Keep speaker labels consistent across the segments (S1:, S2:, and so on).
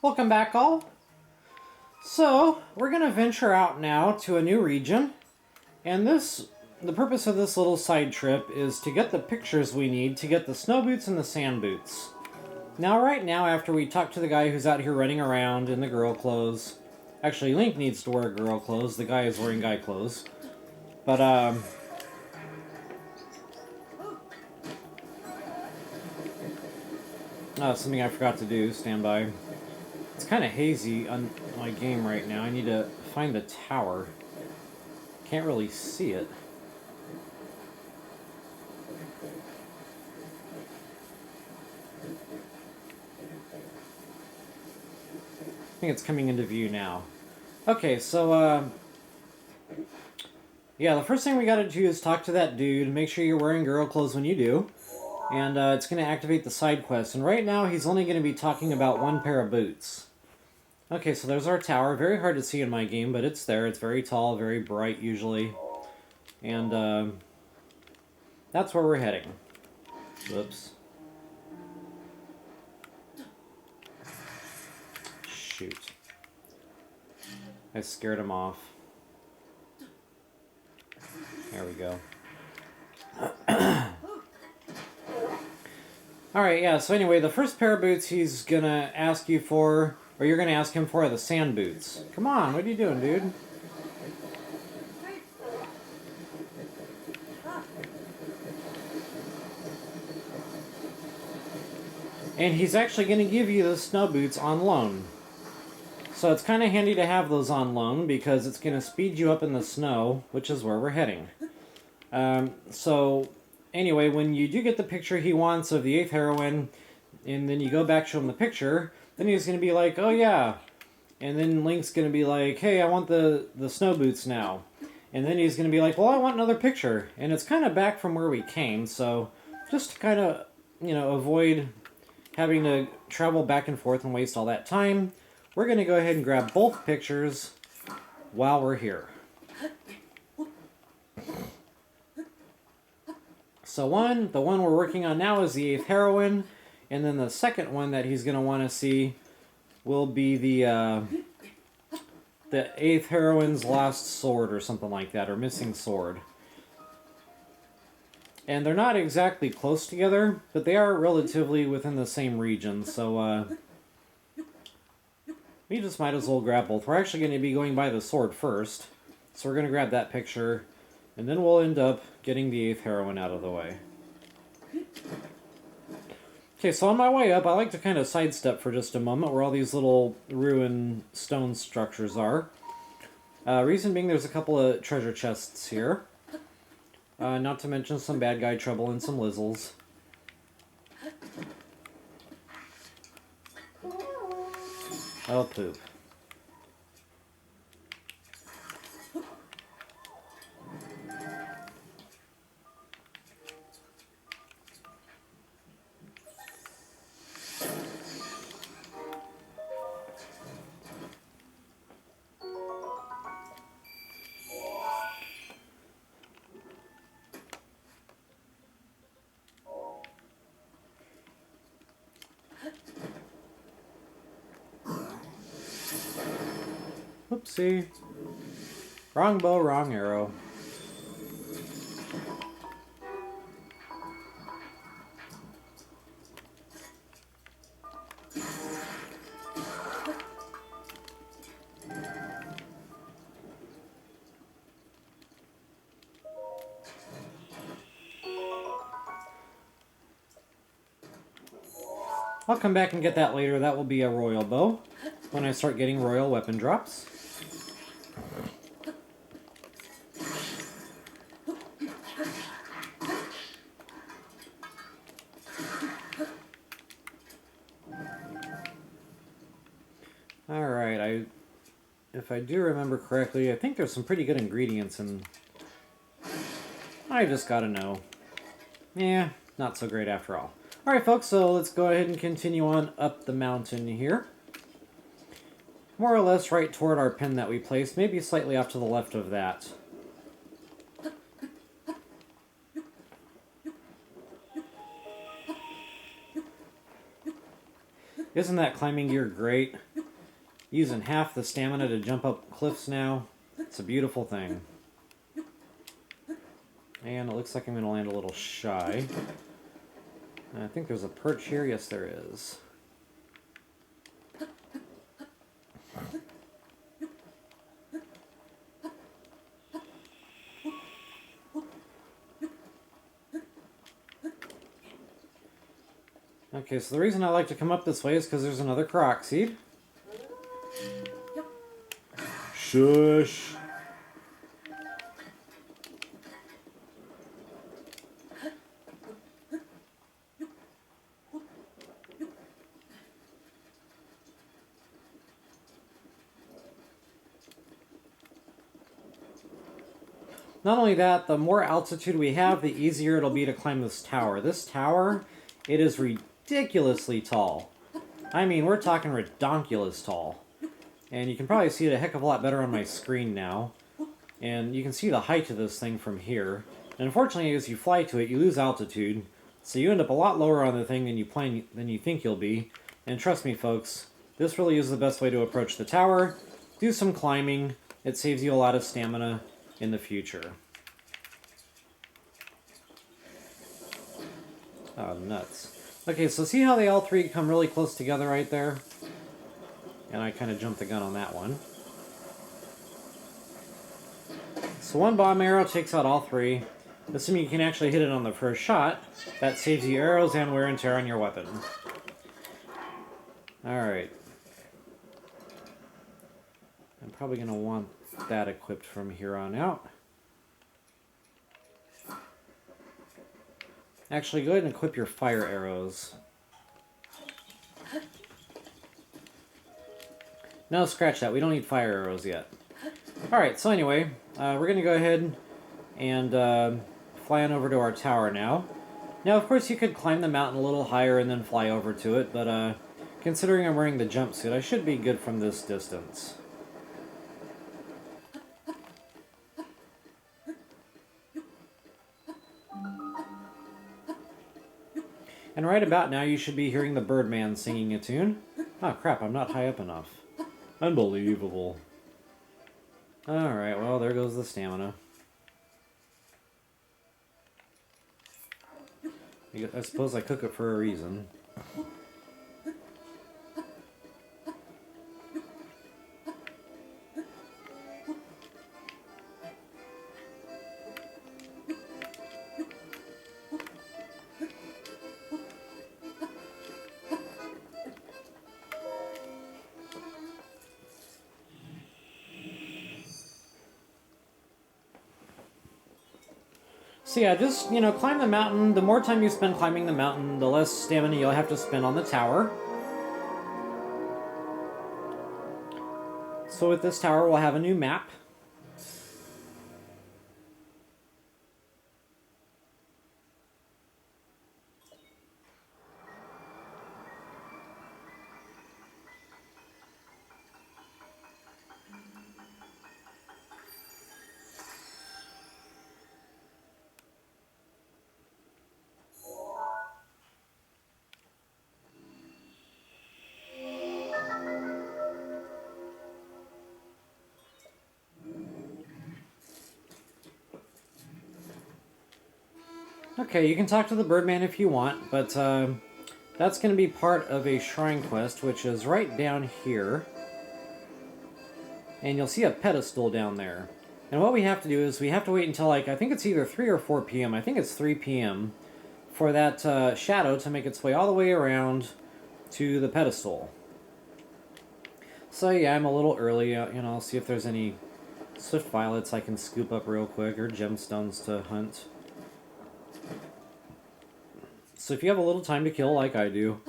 S1: Welcome back, all. So, we're going to venture out now to a new region, and the purpose of this little side trip is to get the pictures we need to get the snow boots and the sand boots. Now, right now, after we talk to the guy who's out here running around in the girl clothes, actually, Link needs to wear girl clothes, the guy is wearing guy clothes, but, something I forgot to do, stand by. It's kind of hazy on my game right now. I need to find the tower. Can't really see it. I think it's coming into view now. Okay, so, yeah, the first thing we gotta do is talk to that dude. Make sure you're wearing girl clothes when you do. And it's going to activate the side quest. And right now, he's only going to be talking about one pair of boots. Okay, so there's our tower. Very hard to see in my game, but it's there. It's very tall, very bright usually. And that's where we're heading. Whoops. Shoot. I scared him off. There we go. Alright, yeah, so anyway, the first pair of boots he's gonna ask you for, or you're gonna ask him for, are the sand boots. Come on, what are you doing, dude? And he's actually gonna give you the snow boots on loan. So it's kind of handy to have those on loan, because it's gonna speed you up in the snow, which is where we're heading. So... Anyway, when you do get the picture he wants of the 8th heroine, and then you go back to him the picture, then he's going to be like, oh yeah. And then Link's going to be like, hey, I want the snow boots now. And then he's going to be like, well, I want another picture. And it's kind of back from where we came, so just to kind of, avoid having to travel back and forth and waste all that time, we're going to go ahead and grab both pictures while we're here. So the one we're working on now is the 8th heroine, and then the second one that he's going to want to see will be the 8th heroine's lost sword or something like that, or missing sword. And they're not exactly close together, but they are relatively within the same region, so we just might as well grab both. We're actually going to be going by the sword first, so we're going to grab that picture, and then we'll end up getting the 8th heroine out of the way. Okay, so on my way up, I like to kind of sidestep for just a moment where all these little ruined stone structures are. Reason being there's a couple of treasure chests here. Not to mention some bad guy trouble and some lizzles. Oh, poop. Oopsie. Wrong bow, wrong arrow. I'll come back and get that later. That will be a royal bow when I start getting royal weapon drops. Alright, if I do remember correctly, I think there's some pretty good ingredients in... I just gotta know. Yeah, not so great after all. Alright folks, so let's go ahead and continue on up the mountain here. More or less right toward our pin that we placed, maybe slightly off to the left of that. Isn't that climbing gear great? Using half the stamina to jump up cliffs now. It's a beautiful thing. And it looks like I'm going to land a little shy. I think there's a perch here. Yes, there is. Okay, so the reason I like to come up this way is because there's another Korok seed. Shush. Not only that, the more altitude we have, the easier it'll be to climb this tower. This tower, it is ridiculously tall. I mean, we're talking redonkulous tall. And you can probably see it a heck of a lot better on my screen now. And you can see the height of this thing from here. And unfortunately, as you fly to it, you lose altitude. So you end up a lot lower on the thing than you think you'll be. And trust me, folks, this really is the best way to approach the tower. Do some climbing. It saves you a lot of stamina in the future. Oh, nuts. Okay, so see how they all three come really close together right there? And I kind of jumped the gun on that one. So one bomb arrow takes out all three. Assuming you can actually hit it on the first shot, that saves you arrows and wear and tear on your weapon. Alright. I'm probably going to want that equipped from here on out. Actually, go ahead and equip your fire arrows. No, scratch that. We don't need fire arrows yet. Alright, so anyway, we're going to go ahead and fly on over to our tower now. Now, of course, you could climb the mountain a little higher and then fly over to it, but considering I'm wearing the jumpsuit, I should be good from this distance. And right about now, you should be hearing the Birdman singing a tune. Oh, crap, I'm not high up enough. Unbelievable. Alright, well, there goes the stamina. I suppose I cook it for a reason. So yeah, just, climb the mountain. The more time you spend climbing the mountain, the less stamina you'll have to spend on the tower. So with this tower, we'll have a new map. Okay, you can talk to the Birdman if you want, but that's going to be part of a shrine quest, which is right down here. And you'll see a pedestal down there. And what we have to do is we have to wait until, I think it's either 3 or 4 p.m. I think it's 3 p.m. for that shadow to make its way all the way around to the pedestal. So yeah, I'm a little early. I'll see if there's any swift violets I can scoop up real quick, or gemstones to hunt. So if you have a little time to kill like I do,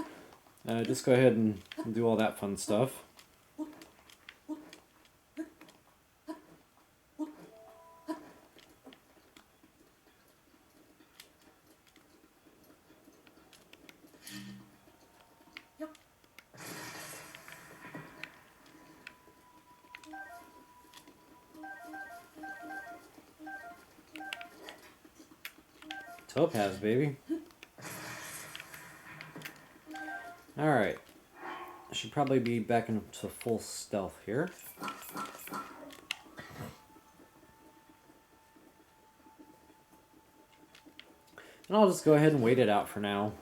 S1: just go ahead and do all that fun stuff. Topaz, baby. Alright. should probably be back into full stealth here. And I'll just go ahead and wait it out for now.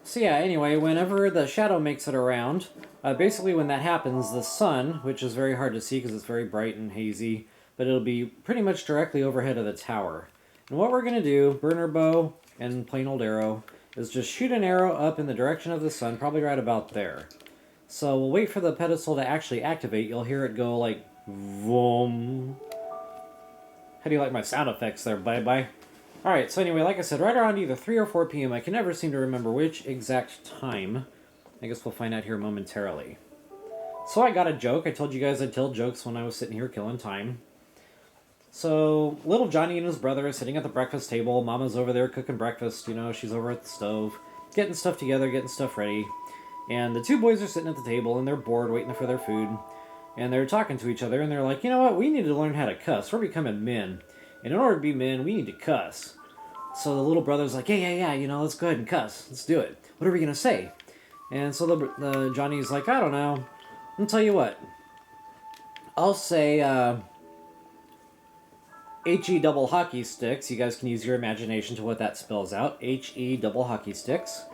S1: So yeah, anyway, whenever the shadow makes it around, basically when that happens, the sun, which is very hard to see because it's very bright and hazy, but it'll be pretty much directly overhead of the tower. And what we're going to do, burner bow and plain old arrow, is just shoot an arrow up in the direction of the sun, probably right about there. So we'll wait for the pedestal to actually activate. You'll hear it go like, vroom. How do you like my sound effects there, bye-bye? Alright, so anyway, like I said, right around either 3 or 4 p.m. I can never seem to remember which exact time. I guess we'll find out here momentarily. So I got a joke. I told you guys I'd tell jokes when I was sitting here killing time. So, little Johnny and his brother are sitting at the breakfast table. Mama's over there cooking breakfast, you know, she's over at the stove. Getting stuff together, getting stuff ready. And the two boys are sitting at the table, and they're bored waiting for their food. And they're talking to each other, and they're like, you know what, we need to learn how to cuss. We're becoming men. And in order to be men, we need to cuss. So the little brother's like, yeah, you know, let's go ahead and cuss. Let's do it. What are we going to say? And so the Johnny's like, I don't know. I'll tell you what. I'll say, H-E double hockey sticks. You guys can use your imagination to what that spells out. H-E double hockey sticks.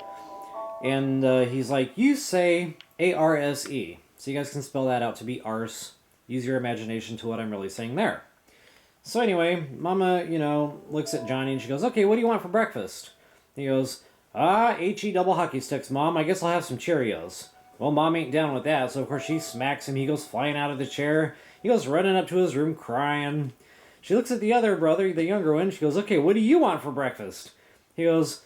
S1: And he's like, you say A-R-S-E. So you guys can spell that out to be arse. Use your imagination to what I'm really saying there. So anyway, Mama, you know, looks at Johnny and she goes, okay, what do you want for breakfast? He goes, H-E double hockey sticks, Mom. I guess I'll have some Cheerios. Well, Mom ain't down with that, so of course she smacks him. He goes flying out of the chair. He goes running up to his room crying. She looks at the other brother, the younger one. She goes, okay, what do you want for breakfast? He goes,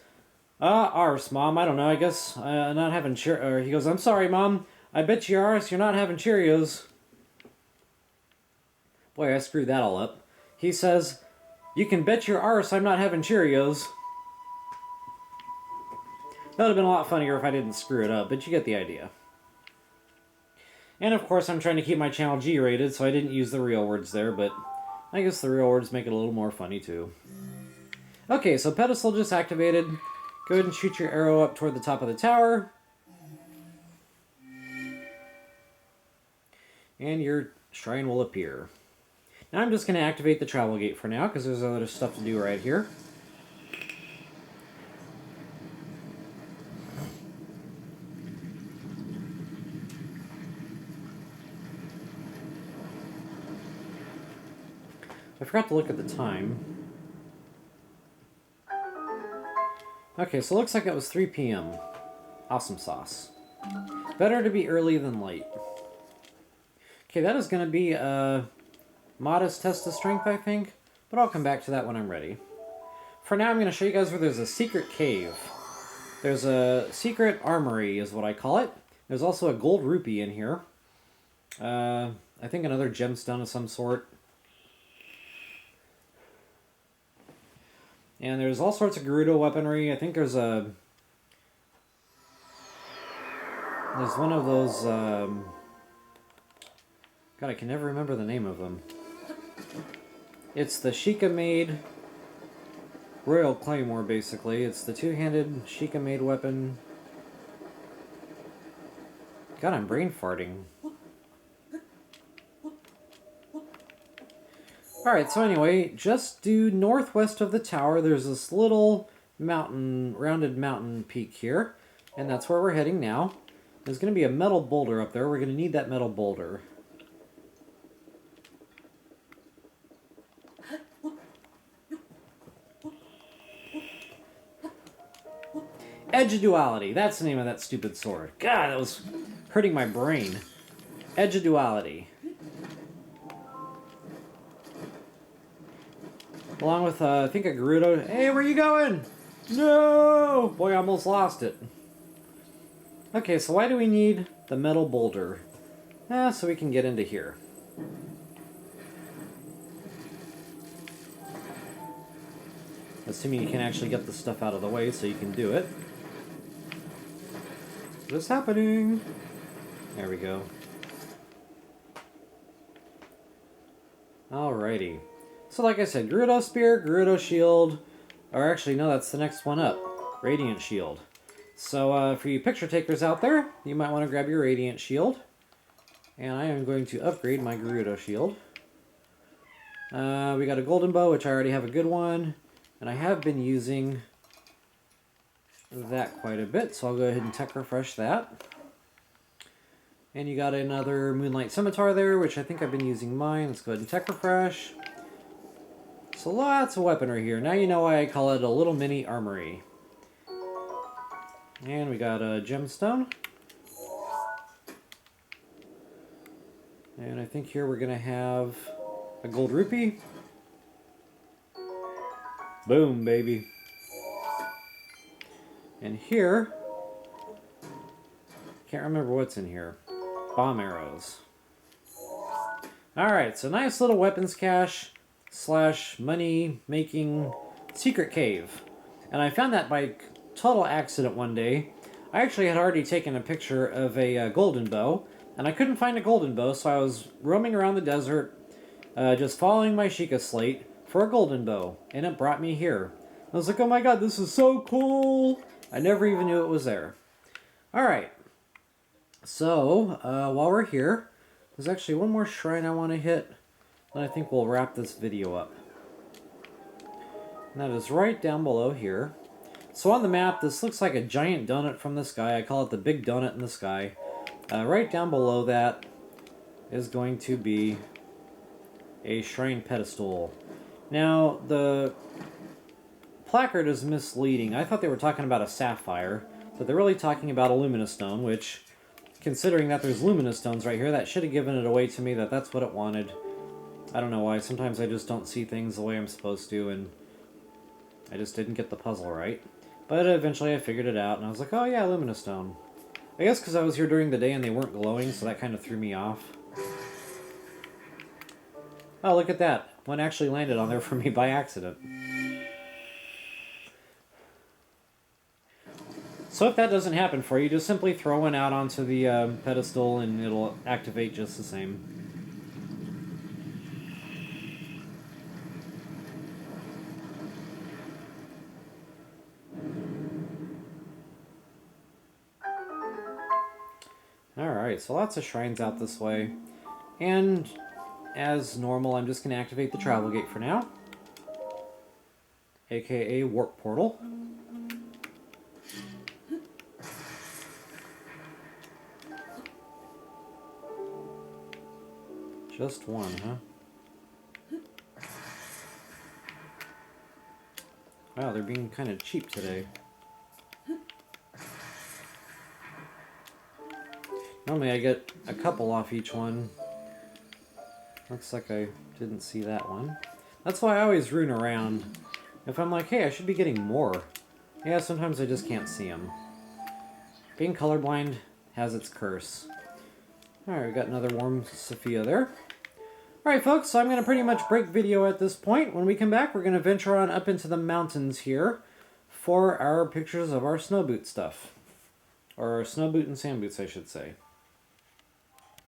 S1: arse, Mom. I don't know. I guess not having Cheerios. He goes, I'm sorry, Mom. I bet you arse you're not having Cheerios. Boy, I screwed that all up. He says, you can bet your arse I'm not having Cheerios. That would have been a lot funnier if I didn't screw it up, but you get the idea. And of course, I'm trying to keep my channel G-rated, so I didn't use the real words there, but I guess the real words make it a little more funny, too. Okay, so pedestal just activated. Go ahead and shoot your arrow up toward the top of the tower. And your shrine will appear. Now I'm just going to activate the travel gate for now, because there's other stuff to do right here. I forgot to look at the time. Okay, so it looks like it was 3 p.m. Awesome sauce. Better to be early than late. Okay, that is going to be a modest test of strength, I think. But I'll come back to that when I'm ready. For now, I'm going to show you guys where there's a secret cave. There's a secret armory, is what I call it. There's also a gold rupee in here. I think another gemstone of some sort. And there's all sorts of Gerudo weaponry. I think there's one of those, God, I can never remember the name of them. It's the Sheikah-made Royal Claymore, basically. It's the two-handed Sheikah-made weapon. God, I'm brain farting. Alright, so anyway, just due northwest of the tower, there's this little mountain, rounded mountain peak here. And that's where we're heading now. There's going to be a metal boulder up there. We're going to need that metal boulder. Edge of Duality. That's the name of that stupid sword. God, that was hurting my brain. Edge of Duality. Along with, I think a Gerudo... Hey, where you going? No! Boy, I almost lost it. Okay, so why do we need the metal boulder? So we can get into here. Assuming you can actually get the stuff out of the way so you can do it. What's happening? There we go. Alrighty. So like I said, Gerudo Spear, Gerudo Shield, or actually no, that's the next one up. Radiant Shield. So for you picture takers out there, you might want to grab your Radiant Shield. And I am going to upgrade my Gerudo Shield. We got a Golden Bow, which I already have a good one. And I have been using that quite a bit, so I'll go ahead and tech refresh that. And you got another Moonlight Scimitar there, which I think I've been using mine. Let's go ahead and tech refresh. So lots of weaponry here. Now you know why I call it a little mini armory. And we got a gemstone. And I think here we're going to have a gold rupee. Boom, baby. And here, can't remember what's in here. Bomb arrows. Alright, so nice little weapons cache / money making secret cave. And I found that by total accident one day. I actually had already taken a picture of a golden bow, and I couldn't find a golden bow, so I was roaming around the desert, just following my Sheikah slate for a golden bow, and it brought me here. I was like, oh my god, this is so cool! I never even knew it was there. Alright, so while we're here, there's actually one more shrine I want to hit, and I think we'll wrap this video up. And that is right down below here. So on the map, this looks like a giant donut from the sky. I call it the big donut in the sky. Right down below that is going to be a shrine pedestal. Now, the placard is misleading. I thought they were talking about a sapphire, but they're really talking about a luminous stone, which, considering that there's luminous stones right here, that should have given it away to me that that's what it wanted. I don't know why. Sometimes I just don't see things the way I'm supposed to, and I just didn't get the puzzle right. But eventually I figured it out, and I was like, oh yeah, luminous stone. I guess because I was here during the day and they weren't glowing, so that kind of threw me off. Oh, look at that. One actually landed on there for me by accident. So if that doesn't happen for you, just simply throw one out onto the pedestal and it'll activate just the same. Alright, so lots of shrines out this way. And as normal, I'm just going to activate the travel gate for now. AKA warp portal. Just one, huh? Wow, they're being kind of cheap today. Normally I get a couple off each one. Looks like I didn't see that one. That's why I always rune around. If I'm like, hey, I should be getting more. Yeah, sometimes I just can't see them. Being colorblind has its curse. Alright, we got another warm Sophia there. Alright folks, so I'm going to pretty much break video at this point. When we come back, we're going to venture on up into the mountains here for our pictures of our snow boot stuff. Or snow boot and sand boots, I should say.